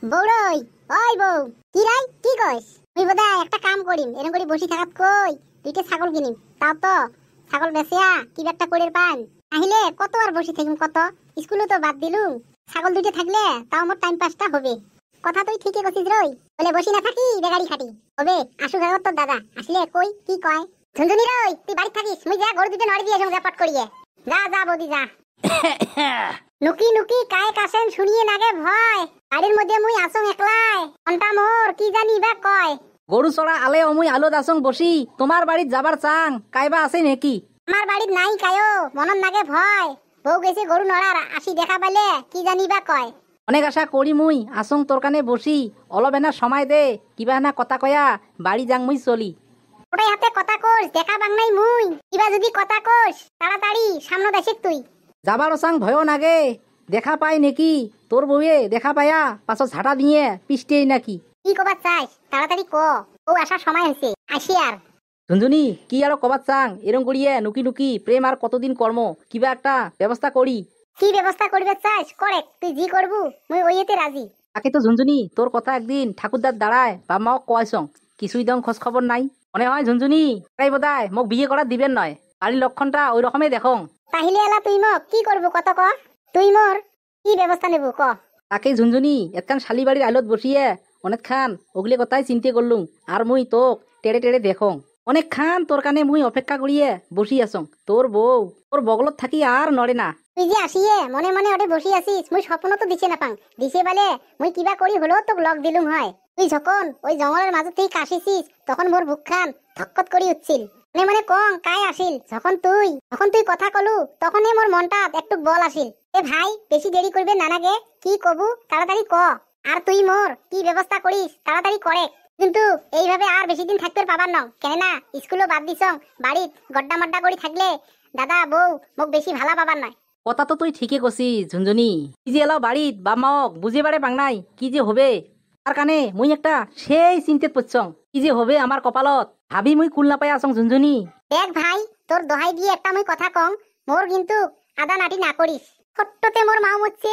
বউরই ওই বউ কি রাই কি কইস তুই বোধহয় একটা কাম করিম এরকম করে বসে থাকাত কই দুইটা ছাগল কিনিম তাও তো ছাগল বেচিয়া কি একটা করে পান আহিলে কত আর বসে থাকিম কত স্কুলে তো বাদ দিলুম ছাগল দুইটা থাকলে তাও আমার টাইম পাসটা হবে কথা তুই ঠিকই কইছিস রই বলে বসি না থাকি বেগাড়ি খাটি হবে আসু গাগত তোর দাদা আসলে কই কি কয় ঝুনঝুনি রই তুই বাড়ি থাকিস মুই যা গরু দুটো নড় দিয়ে এসে পট করিয়ে যা যা বৌদি যা নুকি নুকি কায় কাছেন শুনিয়ে নাগে ভয় বাড়ির মধ্যে মুই আসং একলাই অন্টা মোর কি জানি বা কয় গরু চড়া আলে অমুই আলো দাসং বসি তোমার বাড়িত যাবার চাং কাইবা আছে নাকি আমার বাড়িত নাই কায়ো মনত নাগে ভয় বউ গেছে গরু নড়ার আসি দেখা পাইলে কি জানি বা কয় অনেক আশা করি মুই আসং তোর কানে বসি অলপ এনা সময় দে কিবা না কথা কয়া বাড়ি যাং মুই চলি ওটাই হাতে কথা কোস দেখা বাং নাই মুই কিবা যদি কথা কোস তাড়াতাড়ি সামনে দেখিস তুই যাবার চাং ভয় নাগে দেখা পাই নাকি তোর বউয়ে দেখা পায়া পাছত ঝাঁটা দিয়ে পিষ্টেই নাকি কি কবার চাইস তাড়াতাড়ি ক ও আসার সময় হয়েছে আসি আর ঝুনঝুনি কি আর কবার চাং এরম করিয়ে নুকি নুকি প্রেম আর কতদিন কর্ম কিবা একটা ব্যবস্থা করি কি ব্যবস্থা করবে চাইস করে তুই জি করবু মুই ওইতে রাজি তাকে তো ঝুনঝুনি তোর কথা একদিন ঠাকুরদার দাঁড়ায় বাপ মাও কয়সং কিছুই দং খোঁজ খবর নাই মনে হয় ঝুনঝুনি তাই বোধহয় মোক বিয়ে করা দিবেন নয় বাড়ির লক্ষণটা ওই রকমই দেখং তাহলে এলা তুই মোক কি করবো কত ক তুই মোর কি ব্যবস্থা নেবু ক তাকে ঝুনঝুনি একখান শালি বাড়ির আলোত বসিয়ে অনেক খান ওগুলি কথাই চিন্তা করলুম আর মুই তোক টেড়ে টেড়ে দেখং অনেক খান তোর কানে মুই অপেক্ষা করিয়ে বসি আসং তোর বউ তোর বগলত থাকি আর নড়ে না তুই যে আসিয়ে মনে মনে ওটে বসি আসিস মুই স্বপ্ন তো দিছে না পাং দিছে বলে মুই কিবা করি হলেও তোক লক দিলুম হয় তুই যখন ওই জঙ্গলের মাঝে থেকে কাশিছিস তখন মোর বুকখান ধক্কত করি উঠছিল মনে মনে কং কাই আসিল যখন তুই কথা কলু তখনই মোর মনটা একটু বল আসিল এ ভাই বেশি দেরি করবে নানাগে কি কবু তাড়াতাড়ি ক আর তুই মোর কি ব্যবস্থা করিস তাড়াতাড়ি করে কিন্তু এইভাবে আর বেশি দিন থাকতে পাবার ন কেননা স্কুলও বাদ দিছং বাড়িত গড্ডা মাড্ডা করে থাকলে দাদা বউ মোক বেশি ভালা পাবার নয় কথা তো তুই ঠিকই কছিস ঝুনঝুনি কি যে এলাও বাড়িত বাপ মাওক বুঝে পারে পাং নাই কি যে হবে তার কানে মুই একটা সেই চিন্তাত পড়ছং কি যে হবে আমার কপালত ভাবি মুই কুল নাপাই আসং ঝুনঝুনি দেখ ভাই তোর দোহাই দিয়ে একটা মুই কথা কং মোর কিন্তু আদা নাটি না করিস ছোট্টতে মোর মাও মরছে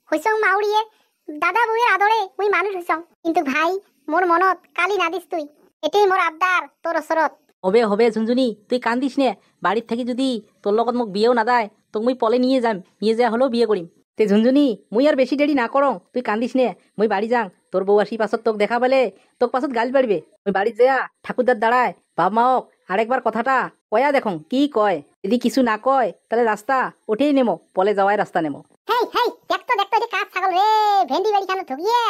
হইছং মাউরিয়ে দাদা বউয়ের আদরে মুই মানুষ হইছং কিন্তু ভাই মোর মনত কালি না দিস তুই এটাই মোর আবদার তোর ওসরত হবে হবে ঝুনঝুনি তুই কান্দিস নে বাড়ির থেকে যদি তোর লগত মোক বিয়েও না দেয় তোক মুই পলে নিয়ে যাম নিয়ে যা হলেও বিয়ে করিম তে ঝুনঝুনি মুই আর বেশি দেরি না করং তুই কান্দিস নে মুই বাড়ি যাং তোর বউ আসি পাছত তোক দেখা পেলে তোক পাছত গাল পারবে মুই বাড়িত যা ঠাকুরদার দাঁড়ায় বাপ মাওক আরেকবার কথাটা কয়া দেখং কি কয় যদি কিছু না কয় তাহলে রাস্তা ওঠেই নেমো পলে যাওয়ায় রাস্তা নেমো হেই হেই দেখতো এটা কাজ ছাগল রে ভেন্ডি বাড়ি খানো ঠকিয়ে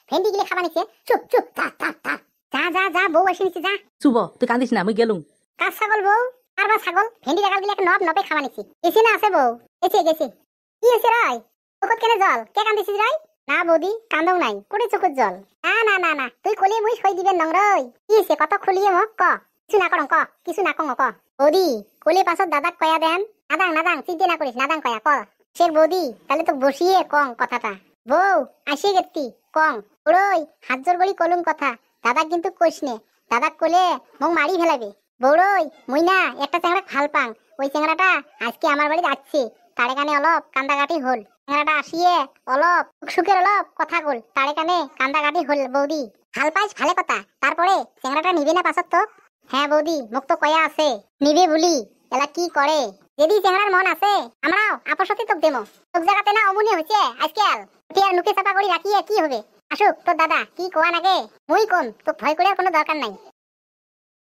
ভেন্ডি গিলে খাবা নিছে চুপ চুপ তা যা যা যা বউ আসি নিছে যা শুভ তুই কান্দিস না মুই গেলুম কাজ ছাগল বউ আর বা ছাগল ভেন্ডি লাগাল গিলে নব নবে খাবা নিছি এসে না আছে বউ গেছে কি হয়েছে রাই চোখত কেনে জল কে কান্দিছিস রাই না বৌদি কান্দও নাই কোটে চোখত জল না তুই কলি মুই সই দিবেন নং রই কি হয়েছে কত খুলিয়ে মোক ক কিছু না করং ক কিছু না কং ক বৌদি কলি পাছত দাদাক কয়া দেন নাদাং চিন্তা না করিস নাদাং কয়া ক সে বৌদি তাহলে তো বসিয়ে কং কথাটা বউ আসি গেতি কং ওরই হাত জোর বলি কলুম কথা দাদা কিন্তু কইস নে দাদাক কলে মোক মারি ফেলাবে বৌরই মুই না একটা চেংড়া ভাল পাং ওই চেংড়াটা আজকে আমার বাড়িতে আসছে তারে কানে অলপ কান্দাকাটি হল চেংড়াটা আসিয়ে অলপ সুখের অলপ কথা কল তারে কানে কান্দাকাটি হল বৌদি ভাল পাইস ভালে কথা তারপরে চেংড়াটা নিবে না পাছত তো হ্যাঁ বৌদি মোক তো কয়া আছে নিবে বলি এলা কি করে যদি চেংড়ার মন আছে আমরাও আপসতি তোক দেমো তোক জায়গাতে না অমনি হয়েছে আজকাল তুই আর নুকে চাপা করি রাখিয়ে কি হবে আসুক তোর দাদা কি কোয়া নাগে মুই কোন তোক ভয় করে কোনো দরকার নাই